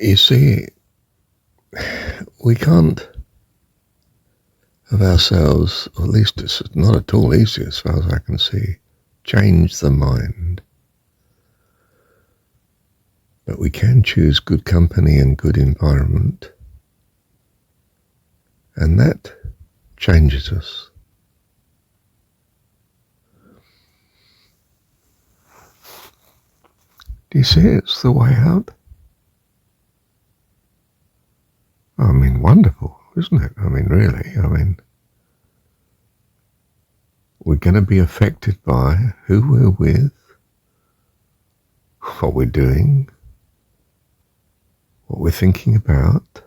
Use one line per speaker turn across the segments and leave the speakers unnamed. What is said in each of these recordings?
You see, we can't of ourselves, or at least it's not at all easy as far as I can see, change the mind. But we can choose good company and good environment, and that changes us. Do you see it's the way out? I mean, wonderful, isn't it? I mean, really, we're going to be affected by who we're with, what we're doing, what we're thinking about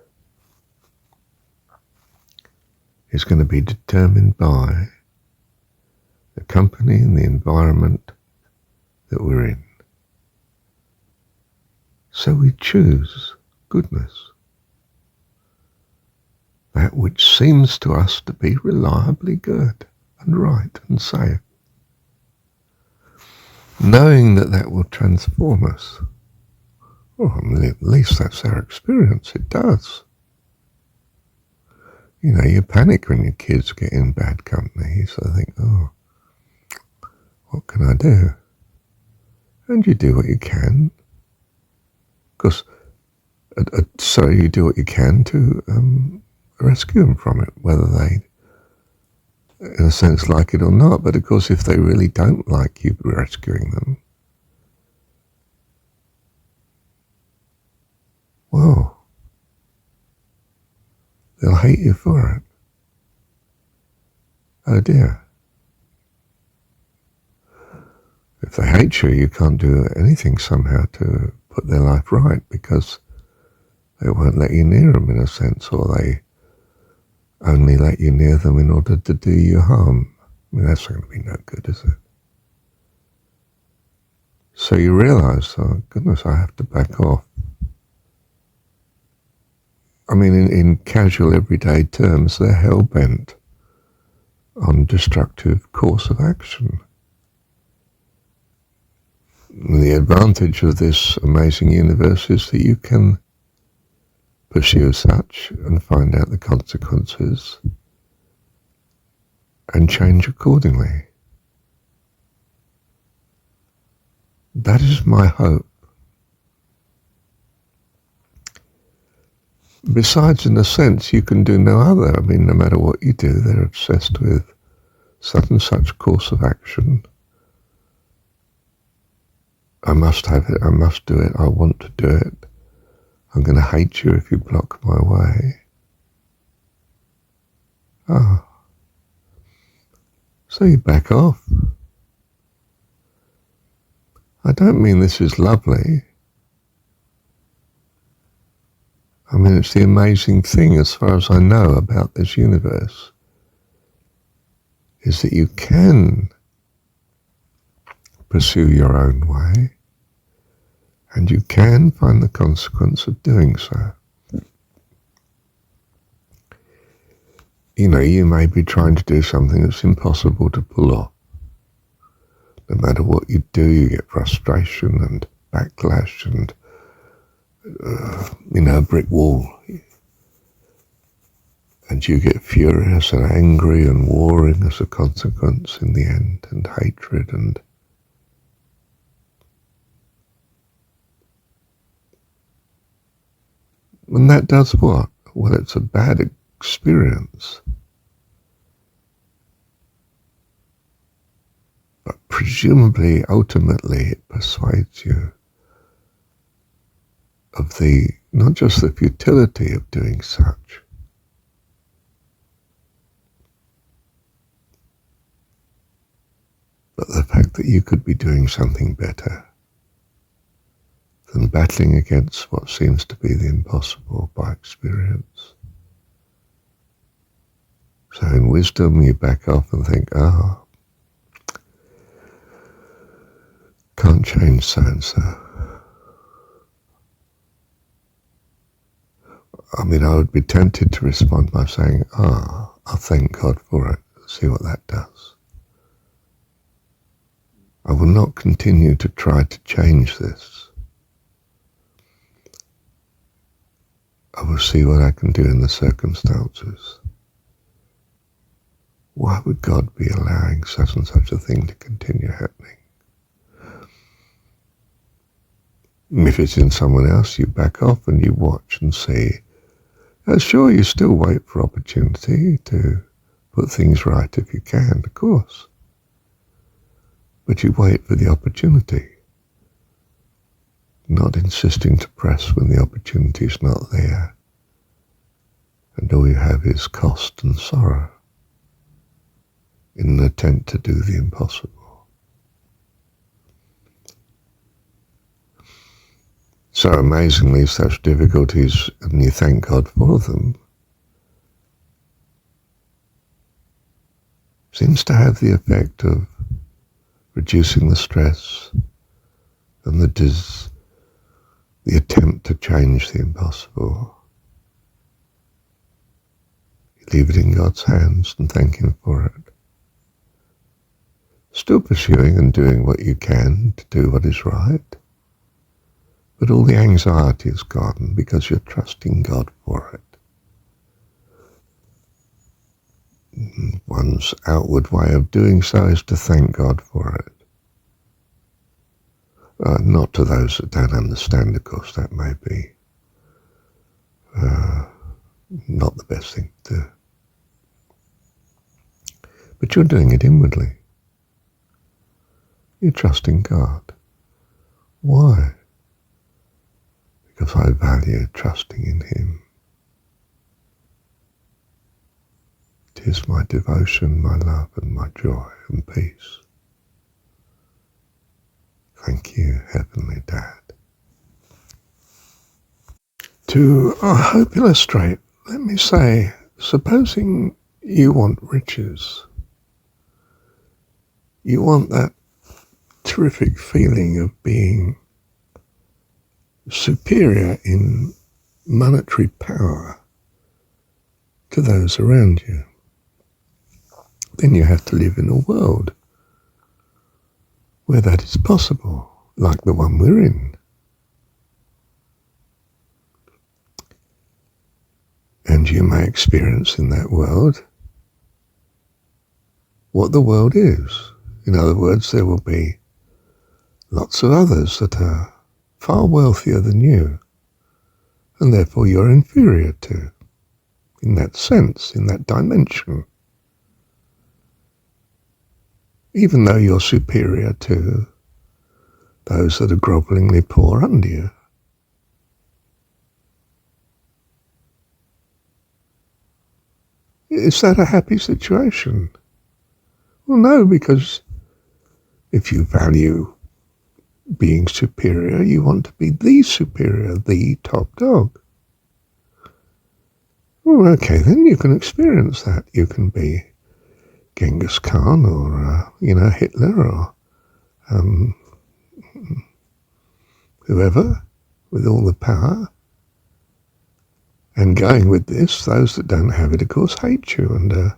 is going to be determined by the company and the environment that we're in. So we choose goodness, that which seems to us to be reliably good and right and safe, knowing that that will transform us. Well, I mean, at least that's our experience. It does. You know, you panic when your kids get in bad company. You sort of think, oh, what can I do? And you do what you can. Because, so you do what you can to rescue them from it, whether they, in a sense, like it or not. But of course, if they really don't like you rescuing them, well, they'll hate you for it. Oh dear. If they hate you, you can't do anything somehow to put their life right, because they won't let you near them in a sense, or they only let you near them in order to do you harm. I mean, that's not going to be no good, is it? So you realize, oh goodness, I have to back off. I mean, in casual everyday terms, they're hell-bent on destructive course of action. The advantage of this amazing universe is that you can pursue such and find out the consequences and change accordingly. That is my hope. Besides, in a sense, you can do no other. I mean, no matter what you do, they're obsessed with such and such course of action. I must have it, I must do it, I want to do it. I'm going to hate you if you block my way. Ah. So you back off. I don't mean this is lovely. I mean, it's the amazing thing, as far as I know about this universe, is that you can pursue your own way, and you can find the consequence of doing so. You know, you may be trying to do something that's impossible to pull off. No matter what you do, you get frustration and backlash and, a brick wall. And you get furious and angry and warring as a consequence in the end, and hatred and that does what? Well, it's a bad experience. But presumably, ultimately, it persuades you of not just the futility of doing such, but the fact that you could be doing something better than battling against what seems to be the impossible by experience. So in wisdom, you back off and think, can't change so-and-so. I mean, I would be tempted to respond by saying, I'll thank God for it, see what that does. I will not continue to try to change this. I will see what I can do in the circumstances. Why would God be allowing such and such a thing to continue happening? If it's in someone else, you back off and you watch and see. Sure, you still wait for opportunity to put things right if you can, of course. But you wait for the opportunity, not insisting to press when the opportunity is not there, and all you have is cost and sorrow in an attempt to do the impossible. So amazingly, such difficulties, and you thank God for them, seems to have the effect of reducing the stress and the attempt to change the impossible. You leave it in God's hands and thank Him for it. Still pursuing and doing what you can to do what is right, but all the anxiety is gone because you're trusting God for it. One's outward way of doing so is to thank God for it. Not to those that don't understand, of course, that may be not the best thing to do. But you're doing it inwardly. You're trusting God. Why? Because I value trusting in Him. It is my devotion, my love, and my joy and peace. Thank you, Heavenly Dad. To, I hope, illustrate, let me say, supposing you want riches, you want that terrific feeling of being superior in monetary power to those around you, then you have to live in a world where that is possible, like the one we're in. And you may experience in that world what the world is. In other words, there will be lots of others that are far wealthier than you, and therefore you're inferior to, in that sense, in that dimension. Even though you're superior to those that are grovellingly poor under you. Is that a happy situation? Well, no, because if you value being superior, you want to be the superior, the top dog. Well, okay, then you can experience that. You can be Genghis Khan or, Hitler or whoever with all the power. And going with this, those that don't have it, of course, hate you. And,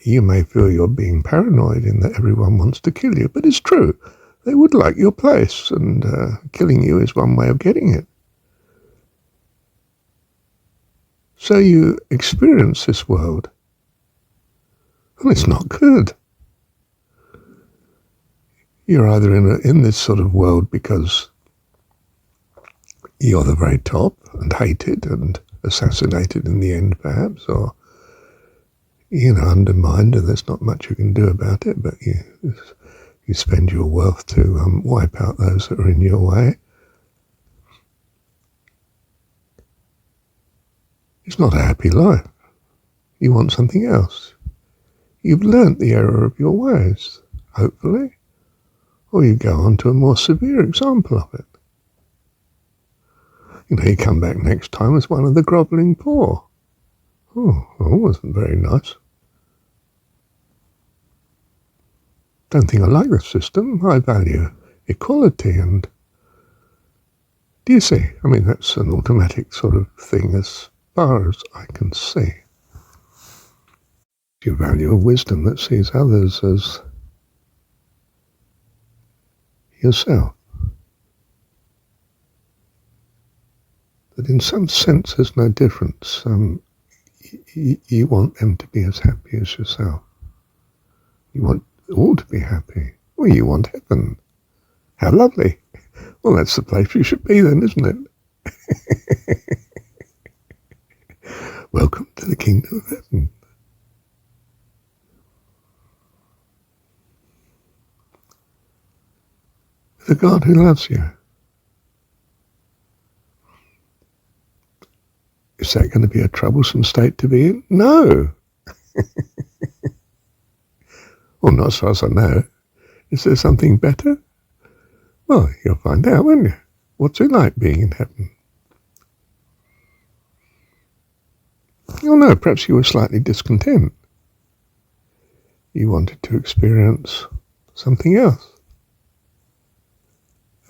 you may feel you're being paranoid in that everyone wants to kill you, but it's true. They would like your place, and killing you is one way of getting it. So you experience this world, and it's not good. You're either in this sort of world because you're the very top and hated and assassinated in the end, perhaps, or undermined, and there's not much you can do about it, but you spend your wealth to wipe out those that are in your way. It's not a happy life. You want something else. You've learnt the error of your ways, hopefully, or you go on to a more severe example of it. You come back next time as one of the grovelling poor. Oh, that wasn't very nice. Don't think I like the system. I value equality and... Do you see? That's an automatic sort of thing as far as I can see. You value a wisdom that sees others as yourself. But in some sense, there's no difference. You want them to be as happy as yourself. You want all to be happy. Well, you want heaven. How lovely. Well, that's the place you should be then, isn't it? Welcome to the kingdom of heaven. The God who loves you. Is that going to be a troublesome state to be in? No. Well, not as far as I know. Is there something better? Well, you'll find out, won't you? What's it like being in heaven? Oh no, perhaps you were slightly discontent. You wanted to experience something else.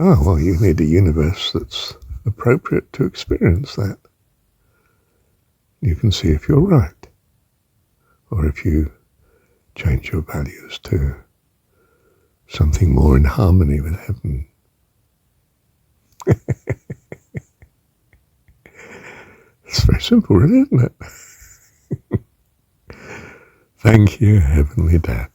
Oh, well, you need a universe that's appropriate to experience that. You can see if you're right, or if you change your values to something more in harmony with heaven. It's very simple, really, isn't it? Thank you, Heavenly Dad.